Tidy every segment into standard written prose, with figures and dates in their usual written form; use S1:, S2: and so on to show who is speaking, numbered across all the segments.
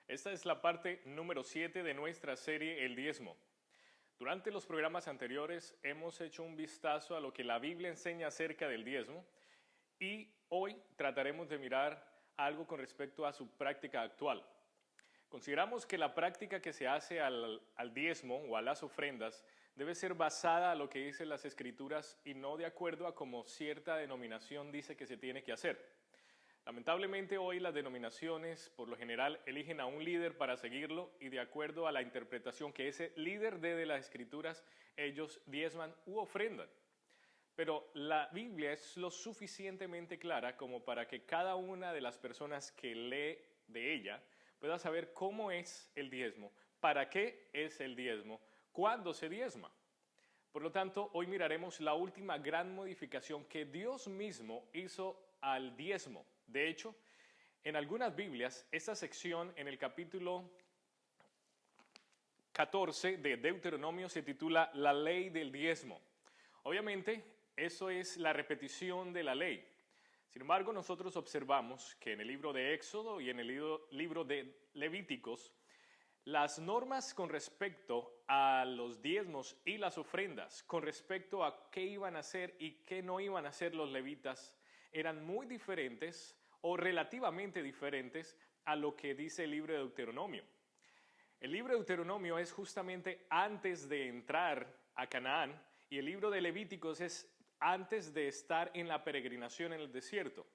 S1: Esta es la parte número 7 de nuestra serie El Diezmo. Durante los programas anteriores hemos hecho un vistazo a lo que la Biblia enseña acerca del diezmo y hoy trataremos de mirar algo con respecto a su práctica actual. Consideramos que la práctica que se hace al diezmo o a las ofrendas debe ser basada a lo que dicen las Escrituras y no de acuerdo a cómo cierta denominación dice que se tiene que hacer. Lamentablemente hoy las denominaciones por lo general eligen a un líder para seguirlo y de acuerdo a la interpretación que ese líder dé de las Escrituras, ellos diezman u ofrendan. Pero la Biblia es lo suficientemente clara como para que cada una de las personas que lee de ella pueda saber cómo es el diezmo, para qué es el diezmo, cuándo se diezma. Por lo tanto, hoy miraremos la última gran modificación que Dios mismo hizo al diezmo. De hecho, en algunas Biblias, esta sección en el capítulo 14 de Deuteronomio se titula La ley del diezmo. Obviamente, eso es la repetición de la ley. Sin embargo, nosotros observamos que en el libro de Éxodo y en el libro de Levíticos, las normas con respecto a los diezmos y las ofrendas, con respecto a qué iban a hacer y qué no iban a hacer los levitas, eran muy diferentes o relativamente diferentes a lo que dice el libro de Deuteronomio. El libro de Deuteronomio es justamente antes de entrar a Canaán y el libro de Levíticos es antes de estar en la peregrinación en el desierto.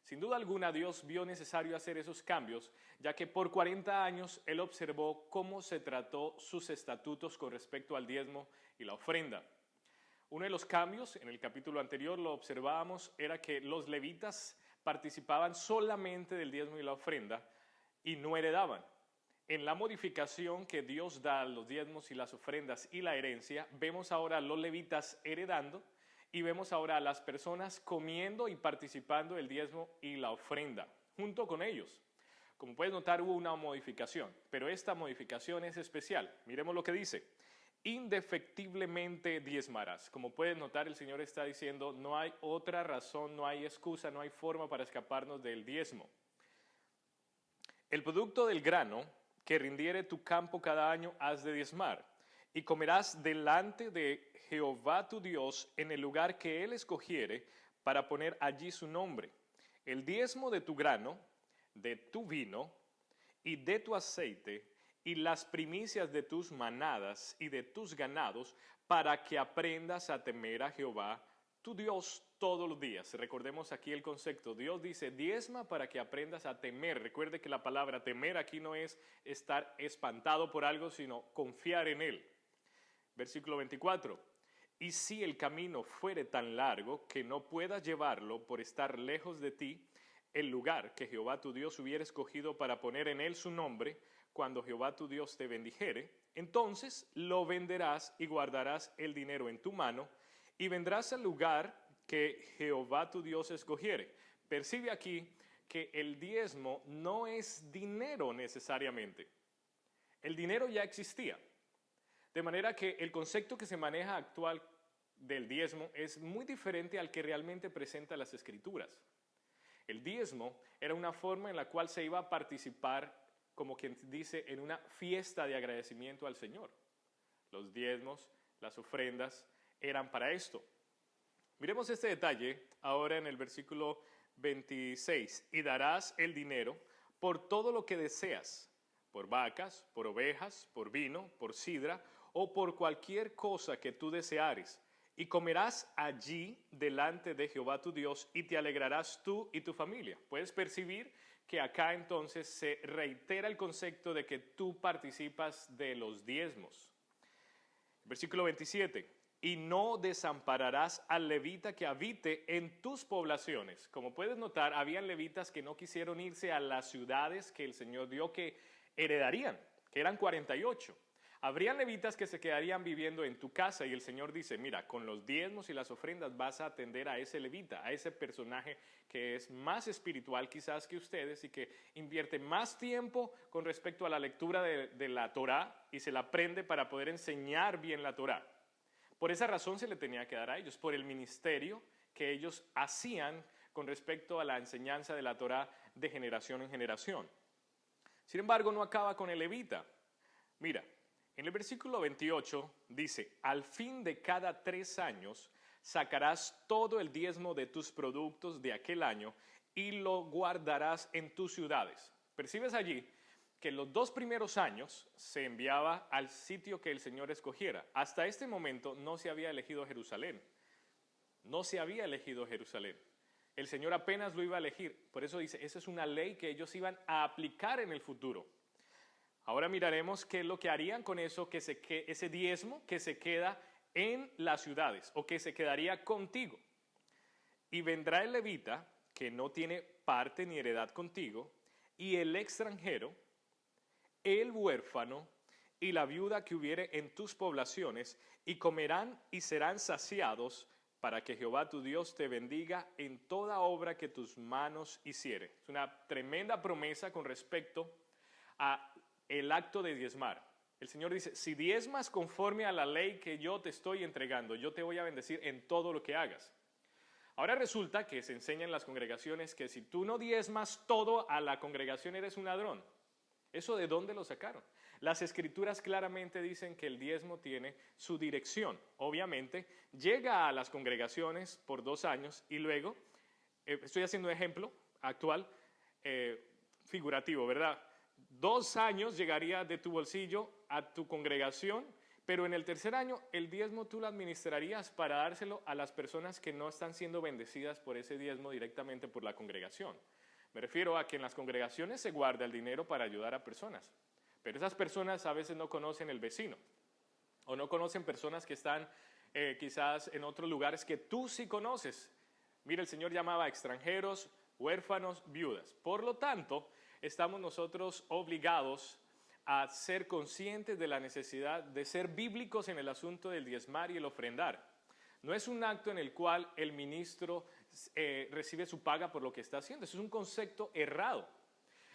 S1: Sin duda alguna, Dios vio necesario hacer esos cambios, ya que por 40 años Él observó cómo se trató sus estatutos con respecto al diezmo y la ofrenda. Uno de los cambios, en el capítulo anterior lo observábamos, era que los levitas participaban solamente del diezmo y la ofrenda y no heredaban. En la modificación que Dios da a los diezmos y las ofrendas y la herencia, vemos ahora a los levitas heredando y vemos ahora a las personas comiendo y participando del diezmo y la ofrenda, junto con ellos. Como puedes notar, hubo una modificación, pero esta modificación es especial. Miremos lo que dice. Indefectiblemente diezmarás. Como puedes notar, el Señor está diciendo, no hay otra razón, no hay excusa, no hay forma para escaparnos del diezmo. El producto del grano que rindiere tu campo cada año has de diezmar, y comerás delante de Jehová tu Dios en el lugar que Él escogiere para poner allí su nombre. El diezmo de tu grano, de tu vino y de tu aceite, y las primicias de tus manadas y de tus ganados, para que aprendas a temer a Jehová tu Dios todos los días. Recordemos aquí el concepto. Dios dice, diezma para que aprendas a temer. Recuerde que la palabra temer aquí no es estar espantado por algo, sino confiar en Él. Versículo 24. Y si el camino fuere tan largo que no puedas llevarlo por estar lejos de ti, el lugar que Jehová tu Dios hubiera escogido para poner en él su nombre, cuando Jehová tu Dios te bendijere, entonces lo venderás y guardarás el dinero en tu mano, y vendrás al lugar que Jehová tu Dios escogiere. Percibe aquí que el diezmo no es dinero necesariamente. El dinero ya existía. De manera que el concepto que se maneja actual del diezmo es muy diferente al que realmente presenta las Escrituras. El diezmo era una forma en la cual se iba a participar, como quien dice, en una fiesta de agradecimiento al Señor. Los diezmos, las ofrendas, eran para esto. Miremos este detalle ahora en el versículo 26. Y darás el dinero por todo lo que deseas, por vacas, por ovejas, por vino, por sidra, o por cualquier cosa que tú deseares, y comerás allí delante de Jehová tu Dios, y te alegrarás tú y tu familia. Puedes percibir que acá entonces se reitera el concepto de que tú participas de los diezmos. Versículo 27. Y no desampararás al levita que habite en tus poblaciones. Como puedes notar, habían levitas que no quisieron irse a las ciudades que el Señor dio que heredarían, que eran 48. Habrían levitas que se quedarían viviendo en tu casa y el Señor dice, mira, con los diezmos y las ofrendas vas a atender a ese levita, a ese personaje que es más espiritual quizás que ustedes y que invierte más tiempo con respecto a la lectura de la Torá y se la aprende para poder enseñar bien la Torá. Por esa razón se le tenía que dar a ellos, por el ministerio que ellos hacían con respecto a la enseñanza de la Torá de generación en generación. Sin embargo, no acaba con el levita. Mira, en el versículo 28 dice, al fin de cada 3 años sacarás todo el diezmo de tus productos de aquel año y lo guardarás en tus ciudades. ¿Percibes allí que los 2 primeros años se enviaba al sitio que el Señor escogiera? Hasta este momento no se había elegido Jerusalén. No se había elegido Jerusalén. El Señor apenas lo iba a elegir. Por eso dice, esa es una ley que ellos iban a aplicar en el futuro. Ahora miraremos qué es lo que harían con eso, ese diezmo que se queda en las ciudades o que se quedaría contigo. Y vendrá el levita, que no tiene parte ni heredad contigo, y el extranjero, el huérfano y la viuda que hubiere en tus poblaciones, y comerán y serán saciados, para que Jehová tu Dios te bendiga en toda obra que tus manos hiciere. Es una tremenda promesa con respecto a el acto de diezmar. El Señor dice, si diezmas conforme a la ley que yo te estoy entregando, yo te voy a bendecir en todo lo que hagas. Ahora resulta que se enseña en las congregaciones que si tú no diezmas todo a la congregación eres un ladrón. ¿Eso de dónde lo sacaron? Las escrituras claramente dicen que el diezmo tiene su dirección. Obviamente, llega a las congregaciones por 2 años y luego, estoy haciendo un ejemplo actual, figurativo, ¿verdad? 2 años llegaría de tu bolsillo a tu congregación, pero en el 3er año el diezmo tú lo administrarías para dárselo a las personas que no están siendo bendecidas por ese diezmo directamente por la congregación. Me refiero a que en las congregaciones se guarda el dinero para ayudar a personas, pero esas personas a veces no conocen el vecino o no conocen personas que están quizás en otros lugares que tú sí conoces. Mira, el Señor llamaba a extranjeros, huérfanos, viudas. Por lo tanto, estamos nosotros obligados a ser conscientes de la necesidad de ser bíblicos en el asunto del diezmar y el ofrendar. No es un acto en el cual el ministro recibe su paga por lo que está haciendo. Eso es un concepto errado.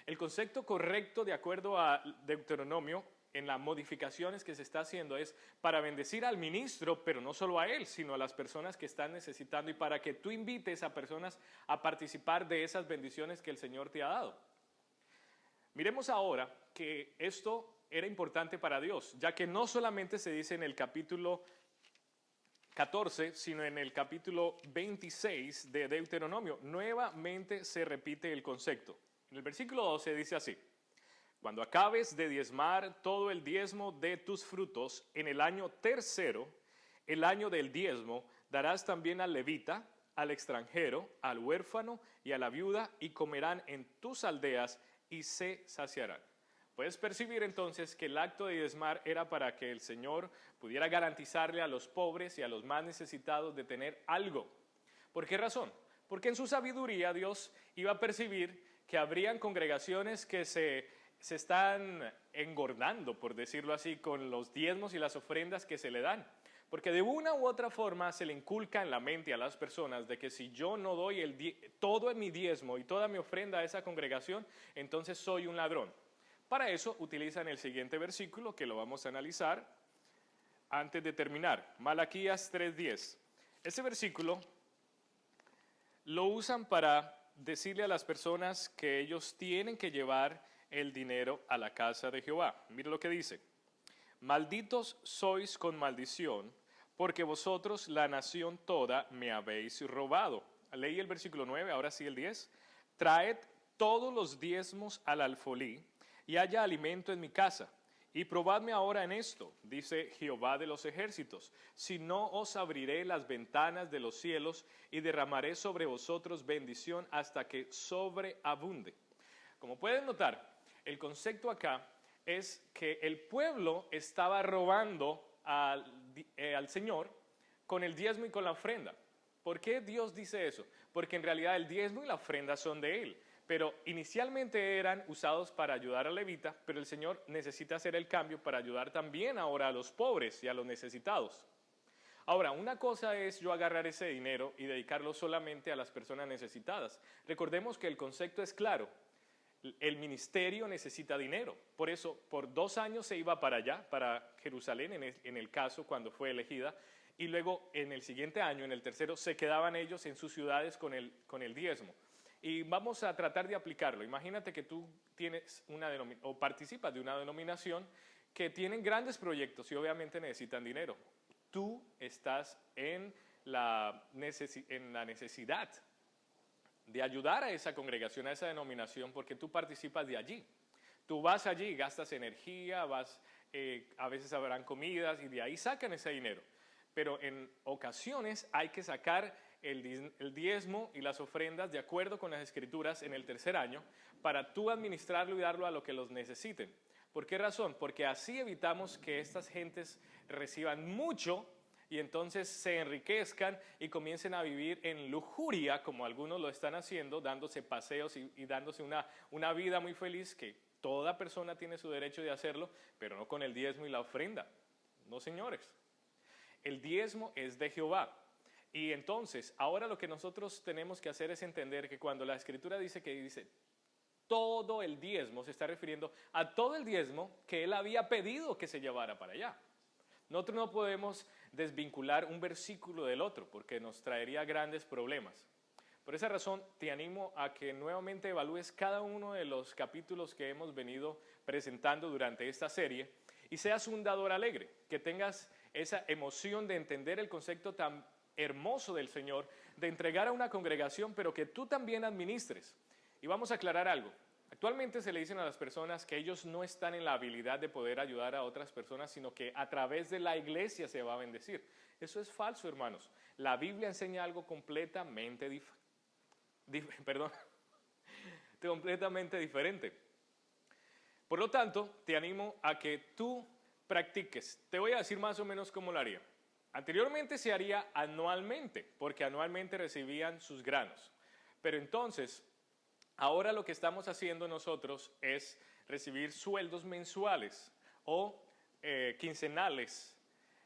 S1: El concepto correcto, de acuerdo a Deuteronomio, en las modificaciones que se está haciendo, es para bendecir al ministro, pero no solo a él, sino a las personas que están necesitando y para que tú invites a personas a participar de esas bendiciones que el Señor te ha dado. Miremos ahora que esto era importante para Dios, ya que no solamente se dice en el capítulo 14, sino en el capítulo 26 de Deuteronomio, nuevamente se repite el concepto. En el versículo 12 dice así, cuando acabes de diezmar todo el diezmo de tus frutos, en el año 3º, el año del diezmo, darás también al levita, al extranjero, al huérfano y a la viuda, y comerán en tus aldeas y se saciarán. Puedes percibir entonces que el acto de diezmar era para que el Señor pudiera garantizarle a los pobres y a los más necesitados de tener algo. ¿Por qué razón? Porque en su sabiduría Dios iba a percibir que habrían congregaciones que se están engordando, por decirlo así, con los diezmos y las ofrendas que se le dan. Porque de una u otra forma se le inculca en la mente a las personas de que si yo no doy todo mi diezmo y toda mi ofrenda a esa congregación, entonces soy un ladrón. Para eso utilizan el siguiente versículo que lo vamos a analizar antes de terminar. Malaquías 3:10. Ese versículo lo usan para decirle a las personas que ellos tienen que llevar el dinero a la casa de Jehová. Mira lo que dice. Malditos sois con maldición, porque vosotros, la nación toda, me habéis robado. Leí el versículo 9, ahora sí el 10. Traed todos los diezmos al alfolí, y haya alimento en mi casa. Y probadme ahora en esto, dice Jehová de los ejércitos, si no os abriré las ventanas de los cielos y derramaré sobre vosotros bendición hasta que sobreabunde. Como pueden notar, el concepto acá es que el pueblo estaba robando al Señor con el diezmo y con la ofrenda. ¿Por qué Dios dice eso? Porque en realidad el diezmo y la ofrenda son de Él. Pero inicialmente eran usados para ayudar al levita, pero el Señor necesita hacer el cambio para ayudar también ahora a los pobres y a los necesitados. Ahora, una cosa es yo agarrar ese dinero y dedicarlo solamente a las personas necesitadas. Recordemos que el concepto es claro. El ministerio necesita dinero. Por eso, por 2 años se iba para allá, para Jerusalén, en el caso cuando fue elegida, y luego en el siguiente año, en el 3º, se quedaban ellos en sus ciudades con el diezmo. Y vamos a tratar de aplicarlo. Imagínate que tú tienes o participas de una denominación que tienen grandes proyectos y obviamente necesitan dinero. Tú estás en la necesidad de ayudar a esa congregación, a esa denominación, porque tú participas de allí. Tú vas allí, gastas energía, a veces habrán comidas y de ahí sacan ese dinero. Pero en ocasiones hay que sacar el diezmo y las ofrendas de acuerdo con las Escrituras en el tercer año para tú administrarlo y darlo a los que los necesiten. ¿Por qué razón? Porque así evitamos que estas gentes reciban mucho y entonces se enriquezcan y comiencen a vivir en lujuria, como algunos lo están haciendo, dándose paseos y dándose una vida muy feliz, que toda persona tiene su derecho de hacerlo, pero no con el diezmo y la ofrenda. No, señores. El diezmo es de Jehová. Y entonces, ahora lo que nosotros tenemos que hacer es entender que cuando la Escritura dice todo el diezmo, se está refiriendo a todo el diezmo que él había pedido que se llevara para allá. Nosotros no podemos desvincular un versículo del otro porque nos traería grandes problemas. Por esa razón, te animo a que nuevamente evalúes cada uno de los capítulos que hemos venido presentando durante esta serie y seas un dador alegre, que tengas esa emoción de entender el concepto tan hermoso del Señor, de entregar a una congregación, pero que tú también administres. Y vamos a aclarar algo. Actualmente se le dicen a las personas que ellos no están en la habilidad de poder ayudar a otras personas, sino que a través de la iglesia se va a bendecir. Eso es falso, hermanos. La Biblia enseña algo completamente completamente diferente. Por lo tanto, te animo a que tú practiques. Te voy a decir más o menos cómo lo haría. Anteriormente se haría anualmente, porque anualmente recibían sus granos. Pero entonces, ahora lo que estamos haciendo nosotros es recibir sueldos mensuales o quincenales.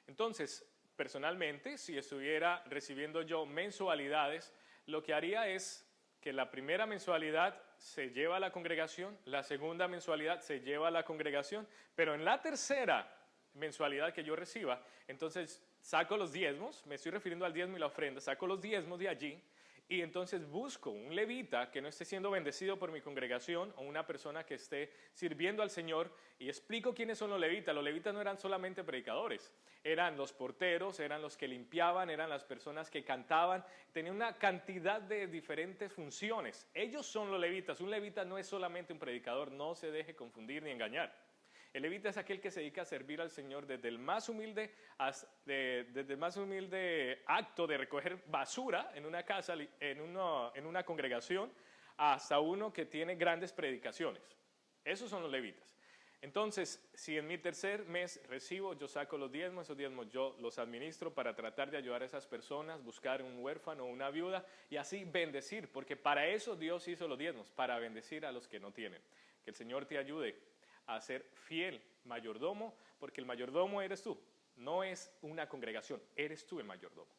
S1: Entonces, personalmente, si estuviera recibiendo yo mensualidades, lo que haría es que la primera mensualidad se lleva a la congregación, la segunda mensualidad se lleva a la congregación, pero en la tercera mensualidad que yo reciba, entonces saco los diezmos, me estoy refiriendo al diezmo y la ofrenda, saco los diezmos de allí y entonces busco un levita que no esté siendo bendecido por mi congregación o una persona que esté sirviendo al Señor y explico quiénes son los levitas. Los levitas no eran solamente predicadores, eran los porteros, eran los que limpiaban, eran las personas que cantaban, tenían una cantidad de diferentes funciones. Ellos son los levitas. Un levita no es solamente un predicador, no se deje confundir ni engañar. El levita es aquel que se dedica a servir al Señor desde el más humilde acto de recoger basura en una casa, en una congregación, hasta uno que tiene grandes predicaciones. Esos son los levitas. Entonces, si en mi tercer mes recibo, yo saco los diezmos, esos diezmos yo los administro para tratar de ayudar a esas personas, buscar un huérfano o una viuda y así bendecir, porque para eso Dios hizo los diezmos, para bendecir a los que no tienen. Que el Señor te ayude a ser fiel mayordomo, porque el mayordomo eres tú, no es una congregación, eres tú el mayordomo.